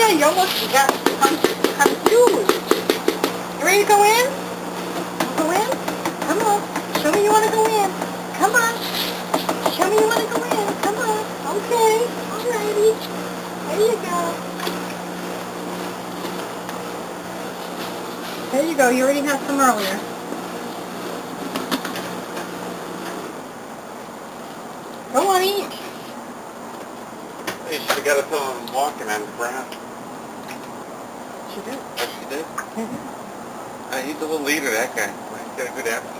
on, you almost got confused. You ready to go in? Go in? Come on. Show me you want to go in. Come on. Show me you want to go in. Come on. Okay. Alrighty. There you go. There you go. You already had some earlier. Go on, eat. You should have got it till I'm walking on the ground. She did. Oh, she did? Mm-hmm. He's a little leader, that guy. He's got a good appetite.